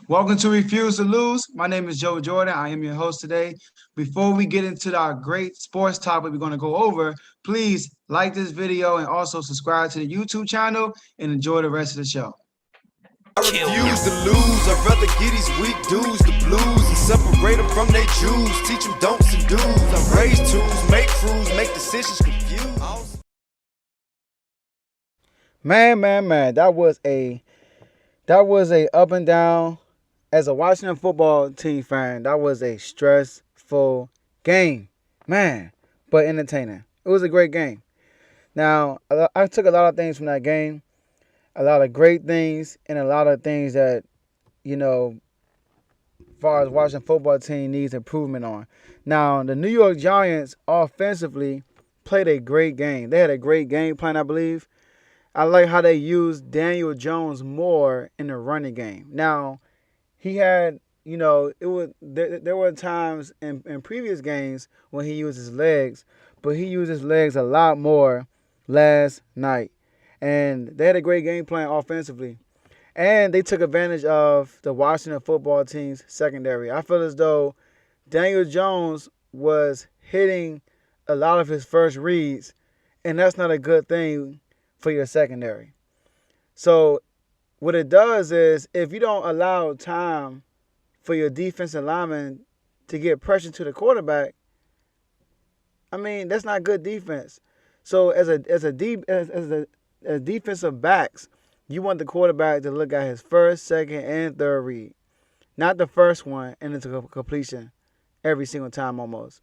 Welcome to Refuse to Lose. My name is Joe Jordan. I am your host today. Before we get into our great sports topic we're going to go over, please like this video and also subscribe to the YouTube channel and enjoy the rest of the show. I refuse to lose. I'd rather get these weak dudes the blues and separate them from their Jews. Teach them don'ts and do's. I raise tools, make crews, make decisions confused. Man, that was a up and down. As a Washington football team fan, that was a stressful game, man, but entertaining. It was a great game. Now, I took a lot of things from that game, a lot of great things, and a lot of things that, as far as Washington football team needs improvement on. Now, the New York Giants offensively played a great game. They had a great game plan, I believe. I like how they used Daniel Jones more in the running game. Now, he had, there were times in previous games when he used his legs, but he used his legs a lot more last night. And they had a great game plan offensively. And they took advantage of the Washington football team's secondary. I feel as though Daniel Jones was hitting a lot of his first reads, and that's not a good thing for your secondary. So what it does is if you don't allow time for your defensive lineman to get pressure to the quarterback, that's not good defense. So as defensive backs, you want the quarterback to look at his first, second, and third read, not the first one and it's a completion every single time almost.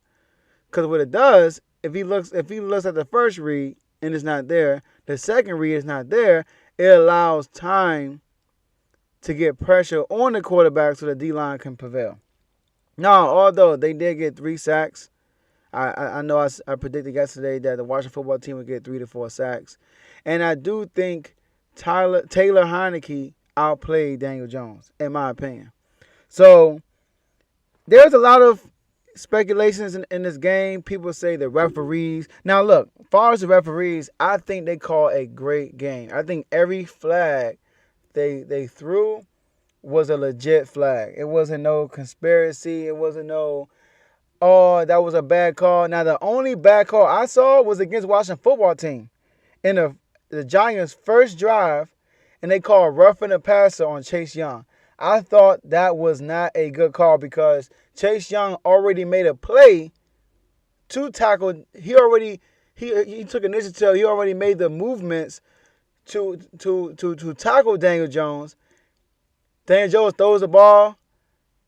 Because what it does, if he looks at the first read and it's not there, the second read is not there, it allows time to get pressure on the quarterback so the D-line can prevail. Now, although they did get 3 sacks, I know I predicted yesterday that the Washington football team would get 3 to 4 sacks. And I do think Taylor Heinicke outplayed Daniel Jones, in my opinion. So there's a lot of speculations in this game. People say the referees. Now, look, as far as the referees, I think they call a great game. I think every flag they threw was a legit flag. It wasn't no conspiracy. It wasn't no, oh, that was a bad call. Now, the only bad call I saw was against Washington football team in the Giants' first drive, and they called roughing the passer on Chase Young. I thought that was not a good call because Chase Young already made a play to tackle. He took initiative. He already made the movements to tackle Daniel Jones. Daniel Jones throws the ball.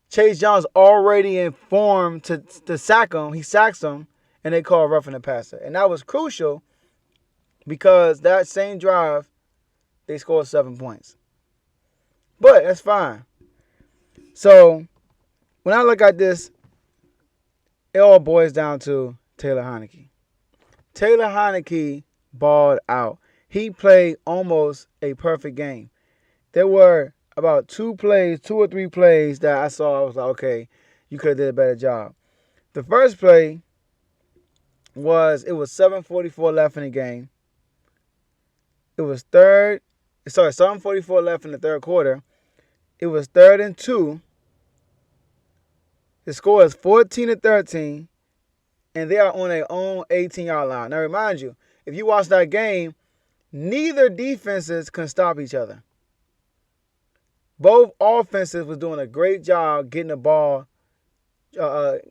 Chase Young's already informed to sack him. He sacks him, and they call roughing the passer. And that was crucial because that same drive, they scored 7 points. But that's fine. So when I look at this, it all boils down to Taylor Heinicke. Taylor Heinicke balled out. He played almost a perfect game. There were about 2 or 3 plays that I saw. I was like, okay, you could have did a better job. The first play was 7:44 left in the game. It was 7:44 left in the third quarter. It was 3rd and 2. The score is 14-13, and they are on their own 18-yard line. Now, remind you, if you watch that game, neither defenses can stop each other. Both offenses was doing a great job getting the ball, driving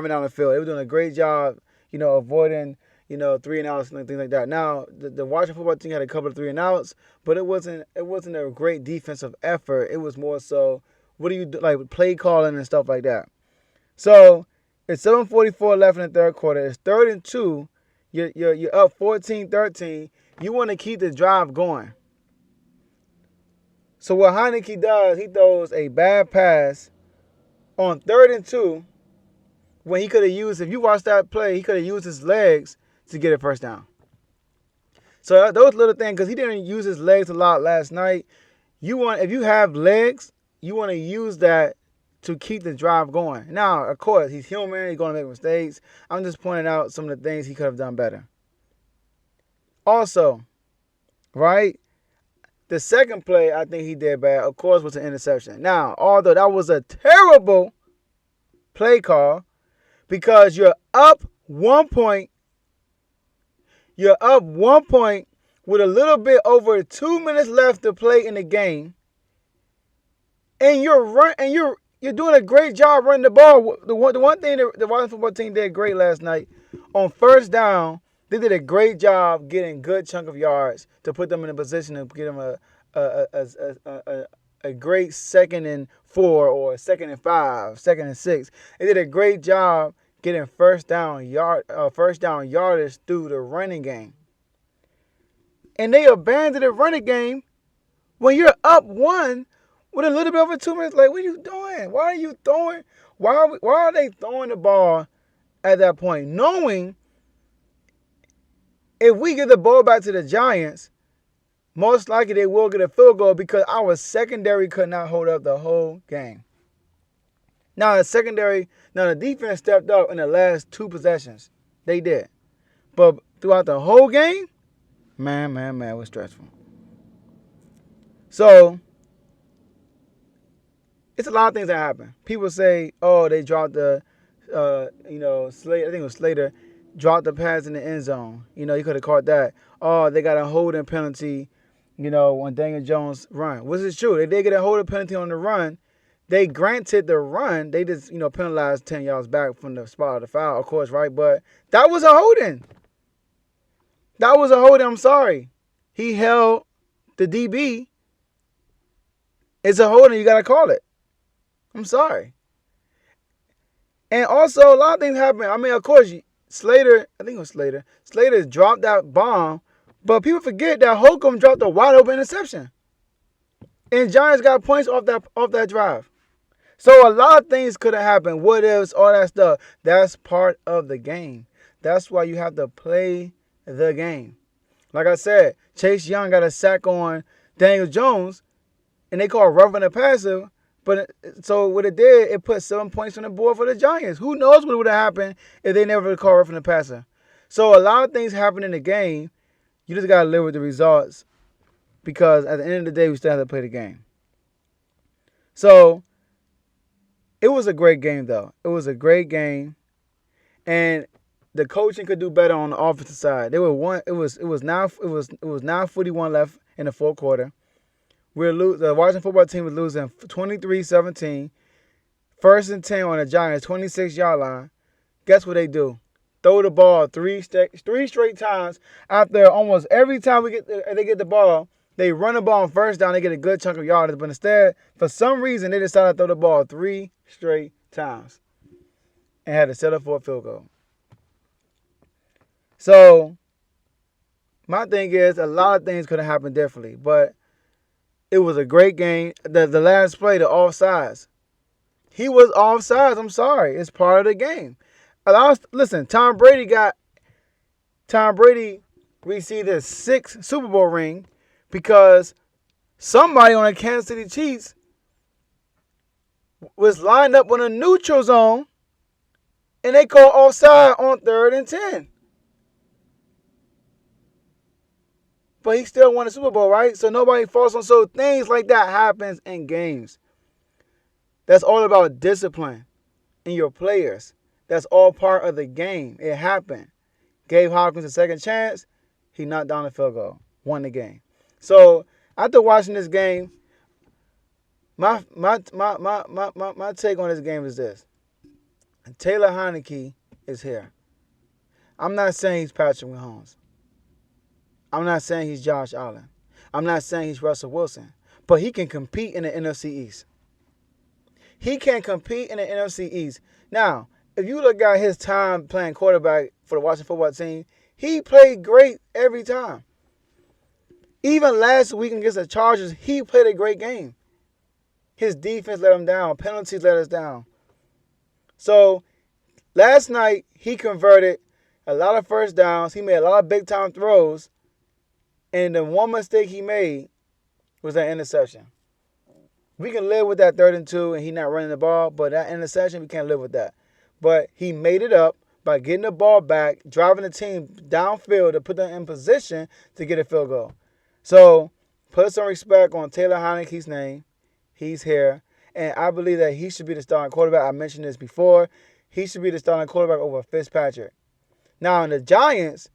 down the field. They were doing a great job, avoiding, 3 and outs and things like that. Now, the Washington football team had a couple of 3 and outs, but it wasn't a great defensive effort. It was more so, what do you do, like play calling and stuff like that. So it's 7:44 left in the third quarter. It's 3rd and 2. You're up 14-13. You want to keep the drive going. So what Heinicke does, he throws a bad pass on 3rd and 2 when he could have used, if you watch that play, he could have used his legs to get a first down. So those little things, because he didn't use his legs a lot last night. If you have legs, you want to use that to keep the drive going. Now, of course, he's human. He's going to make mistakes. I'm just pointing out some of the things he could have done better. Also, right, The second play, I think he did bad, of course, was an interception. Now, although that was a terrible play call because you're up 1 point. You're up 1 point with a little bit over 2 minutes left to play in the game. And you're doing a great job running the ball. The one thing that the Washington football team did great last night on first down, they did a great job getting good chunk of yards to put them in a position to get them a great 2nd and 4 or 2nd and 5, 2nd and 6. They did a great job getting first down yardage through the running game. And they abandoned the running game when you're up 1 with a little bit over 2 minutes. Like, what are you doing? Why are you throwing? Why are they throwing the ball at that point, knowing if we get the ball back to the Giants, most likely they will get a field goal because our secondary could not hold up the whole game. Now the defense stepped up in the last 2 possessions. They did. But throughout the whole game, man, it was stressful. So, it's a lot of things that happen. People say, oh, they dropped the, Slater, I think it was Slater, dropped the pass in the end zone. You could have caught that. Oh, they got a holding penalty, on Daniel Jones' run. Which is true. They did get a holding penalty on the run. They granted the run. They just, penalized 10 yards back from the spot of the foul, of course, right? But that was a holding. I'm sorry. He held the DB. It's a holding. You got to call it. I'm sorry. And also, a lot of things happen. I mean, of course, Slater dropped that bomb, but people forget that Holcomb dropped a wide open interception. And Giants got points off that drive. So a lot of things could have happened. What ifs, all that stuff. That's part of the game. That's why you have to play the game. Like I said, Chase Young got a sack on Daniel Jones, and they call roughing the passer. But so what it did, it put 7 points on the board for the Giants. Who knows what would have happened if they never called roughing the passer? So a lot of things happen in the game. You just got to live with the results because at the end of the day, we still have to play the game. So it was a great game, though. It was a great game, and the coaching could do better on the offensive side. It was 9:41 left in the fourth quarter. The Washington football team was losing 23-17. 1st and 10 on the Giants, 26-yard line. Guess what they do? Throw the ball three straight times. After almost every time they get the ball, they run the ball on first down. They get a good chunk of yardage. But instead, for some reason, they decided to throw the ball 3 straight times and had to settle for a field goal. So, my thing is, a lot of things could have happened differently, but it was a great game. The last play, the offsides. He was offsides. I'm sorry. It's part of the game. Listen, Tom Brady received his 6th Super Bowl ring because somebody on the Kansas City Chiefs was lined up on a neutral zone and they called offside on 3rd and 10. But he still won the Super Bowl, right? So nobody falls on. So things like that happens in games. That's all about discipline in your players. That's all part of the game. It happened. Gave Hopkins a second chance. He knocked down the field goal. Won the game. So after watching this game, my take on this game is this. Taylor Heinicke is here. I'm not saying he's Patrick Mahomes. I'm not saying he's Josh Allen. I'm not saying he's Russell Wilson. But he can compete in the NFC East. He can compete in the NFC East. Now, if you look at his time playing quarterback for the Washington football team, he played great every time. Even last week against the Chargers, he played a great game. His defense let him down. Penalties let us down. So, last night, he converted a lot of first downs. He made a lot of big-time throws. And the one mistake he made was that interception. We can live with that 3rd and 2 and he not running the ball, but that interception, we can't live with that. But he made it up by getting the ball back, driving the team downfield to put them in position to get a field goal. So, Put some respect on Taylor Heinicke's name. He's here. And I believe that he should be the starting quarterback. I mentioned this before. He should be the starting quarterback over Fitzpatrick. Now, in the Giants,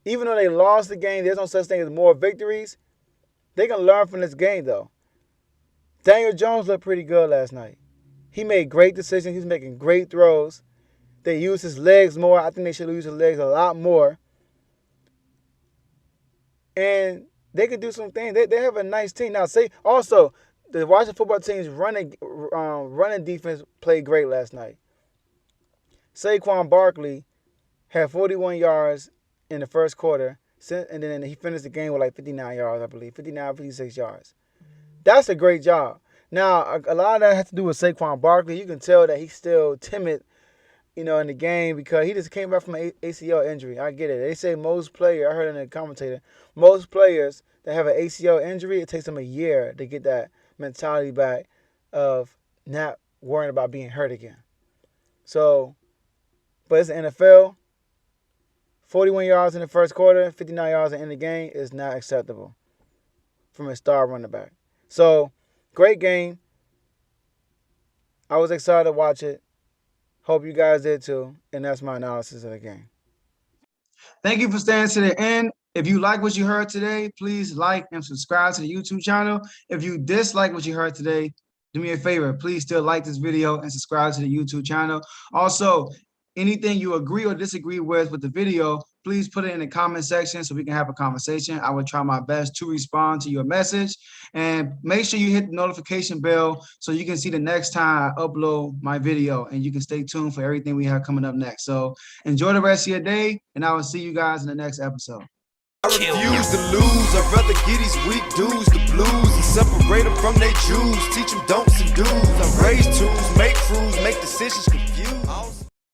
even though they lost the game, there's no such thing as more victories. They can learn from this game, though. Daniel Jones looked pretty good last night. He made great decisions. He's making great throws. They use his legs more. I think they should use his legs a lot more. And they could do some things. They have a nice team. Now, also, the Washington football team's running defense played great last night. Saquon Barkley had 41 yards in the first quarter, and then he finished the game with like 59 yards, I believe, 56 yards. That's a great job. Now, a lot of that has to do with Saquon Barkley. You can tell that he's still timid, in the game because he just came back from an ACL injury. I get it. They say most players, I heard in the commentator, most players that have an ACL injury, it takes them a year to get that mentality back of not worrying about being hurt again. So, but it's the NFL. 41 yards in the first quarter, 59 yards in the game is not acceptable from a star running back. So, great game. I was excited to watch it. Hope you guys did too. And that's my analysis of the game. Thank you for staying to the end. If you like what you heard today, please like and subscribe to the YouTube channel. If you dislike what you heard today, do me a favor. Please still like this video and subscribe to the YouTube channel. Also, anything you agree or disagree with the video, please put it in the comment section so we can have a conversation. I will try my best to respond to your message. And make sure you hit the notification bell so you can see the next time I upload my video, and you can stay tuned for everything we have coming up next. So enjoy the rest of your day, and I will see you guys in the next episode. I refuse to lose. I'd rather get these weak dudes the blues and separate them from their Jews. Teach them don'ts and do's. I raise tools, make crews, make decisions confused.